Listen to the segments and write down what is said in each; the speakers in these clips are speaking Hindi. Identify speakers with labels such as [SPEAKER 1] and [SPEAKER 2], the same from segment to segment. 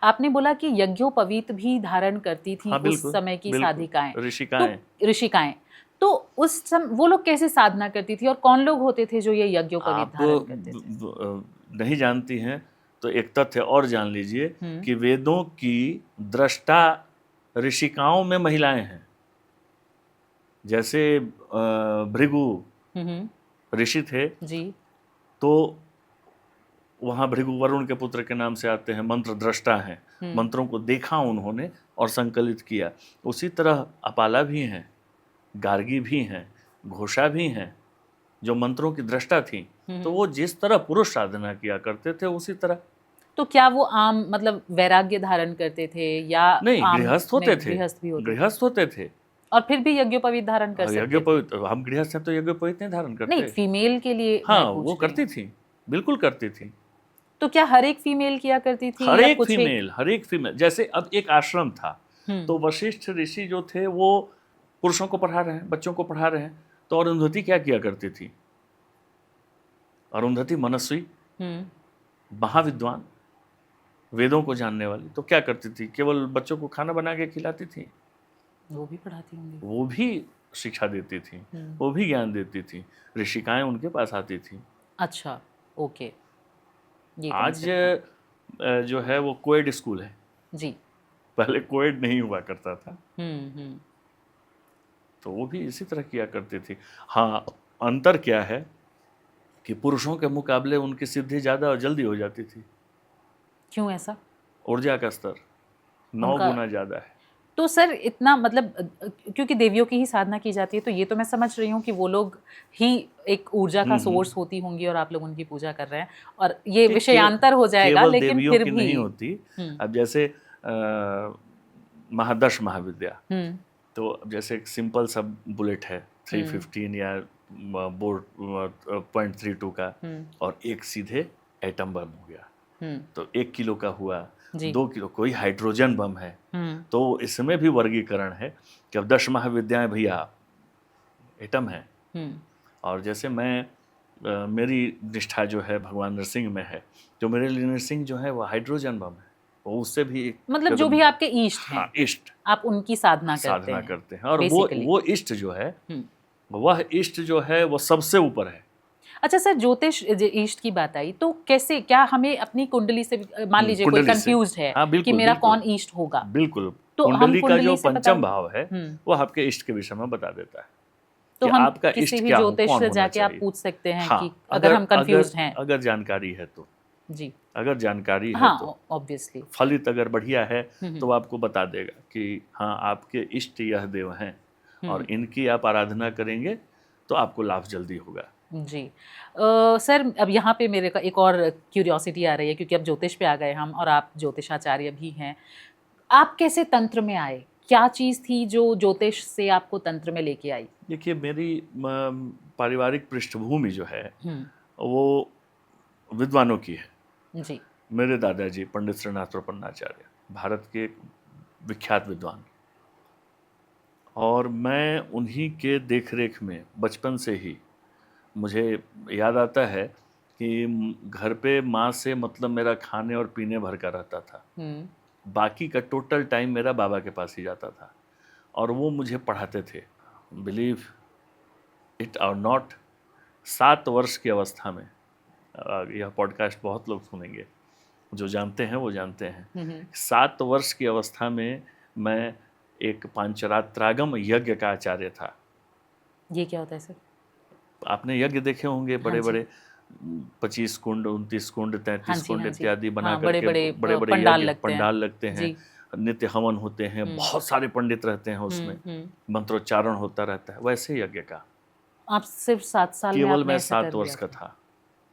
[SPEAKER 1] आपने बोला कि यज्ञोपवीत भी धारण करती थी
[SPEAKER 2] हाँ,
[SPEAKER 1] उस
[SPEAKER 2] बिल्कुल,
[SPEAKER 1] समय की
[SPEAKER 2] बिल्कुल,
[SPEAKER 1] साधिकाएं,
[SPEAKER 2] ऋषिकाएं।
[SPEAKER 1] तो ऋषिकाएं, तो उस वो लोग कैसे साधना करती थी और कौन लोग होते थे जो ये यज्ञोपवीत
[SPEAKER 2] आप
[SPEAKER 1] धारण करते थे?
[SPEAKER 2] नहीं जानती हैं तो एक तथ्य और जान लीजिए
[SPEAKER 1] हम्म।
[SPEAKER 2] कि वेदों की दृष्टा ऋषिकाओं में महिलाएं हैं। जैसे भृगु ऋषि थे,
[SPEAKER 1] जी।
[SPEAKER 2] तो वहाँ भृगु वरुण के पुत्र के नाम से आते हैं, मंत्र दृष्टा हैं, मंत्रों को देखा उन्होंने और संकलित किया। उसी तरह अपाला भी हैं, गार्गी भी हैं, घोषा भी हैं, जो मंत्रों की दृष्टा थी। तो वो जिस तरह पुरुष साधना किया करते थे उसी तरह।
[SPEAKER 1] तो क्या वो आम मतलब वैराग्य धारण करते थे या
[SPEAKER 2] नहीं,
[SPEAKER 1] आम
[SPEAKER 2] गृहस्थ होते थे,
[SPEAKER 1] गृहस्थ भी होते थे?
[SPEAKER 2] गृहस्थ होते थे।
[SPEAKER 1] और फिर भी यज्ञोपवीत धारण कर सकते थे?
[SPEAKER 2] यज्ञोपवीत, हम गृहस्थ हैं तो यज्ञोपवीत नहीं धारण
[SPEAKER 1] नहीं,
[SPEAKER 2] करते।
[SPEAKER 1] फीमेल के लिए
[SPEAKER 2] हाँ,
[SPEAKER 1] मैं
[SPEAKER 2] वो
[SPEAKER 1] पूछ रही
[SPEAKER 2] करती
[SPEAKER 1] हूँ।
[SPEAKER 2] थी, बिल्कुल करती थी।
[SPEAKER 1] तो क्या हर एक फीमेल किया करती थी
[SPEAKER 2] हर
[SPEAKER 1] या
[SPEAKER 2] एक
[SPEAKER 1] कुछ एक?
[SPEAKER 2] फीमेल, हर एक फीमेल। जैसे अब एक आश्रम था, तो वशिष्ठ ऋषि जो थे वो पुरुषों को पढ़ा रहे हैं, बच्चों को पढ़ा रहे हैं। तो अरुंधति क्या किया करती थी? अरुंधति मनस्वी, महाविद्वान, वेदों को जानने वाली, तो क्या करती थी? केवल बच्चों को खाना बना के खिलाती थी?
[SPEAKER 1] वो भी पढ़ाती होंगी।
[SPEAKER 2] वो भी शिक्षा देती थी, वो भी ज्ञान देती थी। ऋषिकाएं उनके पास आती थी।
[SPEAKER 1] अच्छा, ओके, ये
[SPEAKER 2] आज
[SPEAKER 1] concept था।
[SPEAKER 2] जो है वो कोएड स्कूल है,
[SPEAKER 1] जी।
[SPEAKER 2] पहले कोएड नहीं हुआ करता था।
[SPEAKER 1] हम्म।
[SPEAKER 2] तो वो भी इसी तरह किया करती थी। हाँ, अंतर क्या है कि पुरुषों के मुकाबले उनकी सिद्धि ज़्यादा और जल्दी हो जाती थी।
[SPEAKER 1] क्यों ऐसा?
[SPEAKER 2] ऊर्जा का स्तर 9
[SPEAKER 1] उनका
[SPEAKER 2] गुना ज़्यादा है।
[SPEAKER 1] तो सर इतना मतलब क्योंकि देवियों की ही साधना की जाती है, तो ये तो मैं समझ रही हूँ कि वो लोग ही एक ऊर्जा का सोर्स होती होंगी और आप लोग उनकी पूजा कर रहे हैं, और ये विषयांतर हो जाएगा,
[SPEAKER 2] केवल
[SPEAKER 1] लेकिन
[SPEAKER 2] देवियों
[SPEAKER 1] फिर
[SPEAKER 2] की
[SPEAKER 1] भी
[SPEAKER 2] नहीं होती। अब जैसे महादश महाविद्या, तो अब जैसे एक सिंपल सा बुलेट है 315 या बोर्ड 0.32 का, और एक सीधे एटम बम हो गया, तो 1 किलो का हुआ, 2 किलो, कोई हाइड्रोजन बम है। तो इसमें भी वर्गीकरण है कि अब 10 महाविद्याएं भैया एटम है। और जैसे मैं मेरी निष्ठा जो है भगवान नरसिंह में है, तो मेरे लिए नरसिंह जो है वो हाइड्रोजन बम है, वो उससे भी
[SPEAKER 1] मतलब जो भी आपके इष्ट हैं,
[SPEAKER 2] हाँ, इष्ट
[SPEAKER 1] आप उनकी साधना करते हैं।
[SPEAKER 2] और वो इष्ट जो है, वह इष्ट जो है वो सबसे ऊपर है।
[SPEAKER 1] अच्छा सर, ज्योतिष इष्ट की बात आई तो कैसे, क्या हमें अपनी कुंडली से, मान लीजिए कोई
[SPEAKER 2] कुंडली से,
[SPEAKER 1] कंफ्यूज्ड है
[SPEAKER 2] हाँ,
[SPEAKER 1] कि
[SPEAKER 2] बिल्कुल
[SPEAKER 1] मेरा
[SPEAKER 2] बिल्कुल
[SPEAKER 1] कौन इष्ट होगा,
[SPEAKER 2] बिल्कुल।
[SPEAKER 1] तो हम
[SPEAKER 2] कुंडली का जो
[SPEAKER 1] कुंडली से
[SPEAKER 2] पंचम भाव है वो आपके इष्ट के विषय में बता देता है
[SPEAKER 1] तो
[SPEAKER 2] कि
[SPEAKER 1] हम
[SPEAKER 2] आपका
[SPEAKER 1] किसी
[SPEAKER 2] इष्ट
[SPEAKER 1] भी
[SPEAKER 2] क्या
[SPEAKER 1] ज्योतिष
[SPEAKER 2] कौन
[SPEAKER 1] से
[SPEAKER 2] होना
[SPEAKER 1] जाके आप
[SPEAKER 2] चाहिए।
[SPEAKER 1] पूछ सकते हैं
[SPEAKER 2] हाँ,
[SPEAKER 1] कि अगर हम कंफ्यूज्ड हैं।
[SPEAKER 2] अगर जानकारी है तो
[SPEAKER 1] जी।
[SPEAKER 2] अगर जानकारी है
[SPEAKER 1] हाँ,
[SPEAKER 2] तो
[SPEAKER 1] ऑब्वियसली।
[SPEAKER 2] फलित अगर बढ़िया है तो आपको बता देगा कि हाँ, आपके इष्ट यह देव हैं और इनकी आप आराधना करेंगे तो आपको लाभ जल्दी होगा।
[SPEAKER 1] जी। सर अब यहाँ पे मेरे का एक और क्यूरियोसिटी आ रही है, क्योंकि अब ज्योतिष पे आ गए हम और आप ज्योतिषाचार्य भी हैं। आप कैसे तंत्र में आए? क्या चीज़ थी जो ज्योतिष से आपको तंत्र में लेके आई?
[SPEAKER 2] देखिए, मेरी पारिवारिक पृष्ठभूमि जो है वो विद्वानों की है।
[SPEAKER 1] जी।
[SPEAKER 2] मेरे दादाजी पंडित श्रीनाथ प्रपन्नाचार्य, भारत के विख्यात विद्वान, और मैं उन्हीं के देखरेख में बचपन से ही, मुझे याद आता है कि घर पे माँ से मतलब मेरा खाने और पीने भर का रहता था, बाकी का टोटल टाइम मेरा बाबा के पास ही जाता था और वो मुझे पढ़ाते थे। बिलीव इट और नॉट, 7 वर्ष की अवस्था में, यह पॉडकास्ट बहुत लोग सुनेंगे, जो जानते हैं वो जानते हैं, 7 वर्ष की अवस्था में मैं एक पांचरात्रागम यज्ञ का आचार्य था।
[SPEAKER 1] ये क्या होता है सर?
[SPEAKER 2] आपने यज्ञ देखे होंगे, बड़े बड़े 25 कुंड, 29 कुंड, 33 कुंड इत्यादि बना करके बड़े बड़े यज्ञ पंडाल लगते हैं, नित्य हवन होते हैं, बहुत सारे पंडित रहते हैं उसमें, मंत्रोच्चारण होता रहता है। वैसे यज्ञ का
[SPEAKER 1] आप सिर्फ 7 साल में
[SPEAKER 2] केवल
[SPEAKER 1] आपने
[SPEAKER 2] मैं
[SPEAKER 1] ऐसा कर
[SPEAKER 2] 7 वर्ष
[SPEAKER 1] लिया
[SPEAKER 2] का था।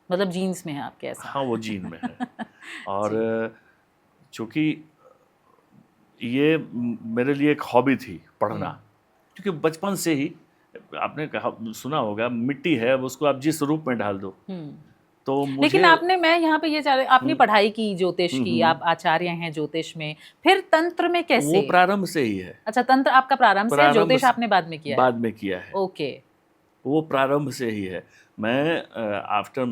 [SPEAKER 1] मतलब जीन्स में है आपके ऐसा?
[SPEAKER 2] हाँ, वो जीन में है। और चूंकि ये मेरे लिए एक हॉबी थी पढ़ना, क्योंकि बचपन से ही आपने कहा, सुना होगा, मिट्टी है, अब उसको आप जिस रूप में डाल दो तो मुझे।
[SPEAKER 1] लेकिन आपने, मैं यहाँ पे ये चाह रही, आपने पढ़ाई की ज्योतिष की, आप आचार्य हैं ज्योतिष में, फिर तंत्र में कैसे?
[SPEAKER 2] वो प्रारंभ से ही है।
[SPEAKER 1] अच्छा, तंत्र आपका प्रारंभ से है, ज्योतिष आपने बाद में किया है?
[SPEAKER 2] बाद में किया है।
[SPEAKER 1] ओके।
[SPEAKER 2] वो प्रारंभ से ही है। मैं आफ्टर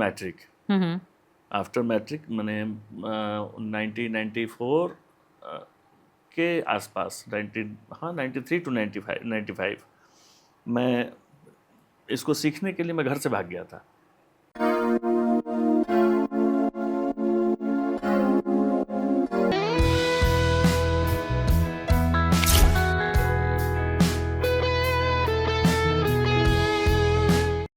[SPEAKER 2] मैट्रिक मैंने 1994 के आसपास 93 टू 95 मैं इसको सीखने के लिए मैं घर से भाग गया था।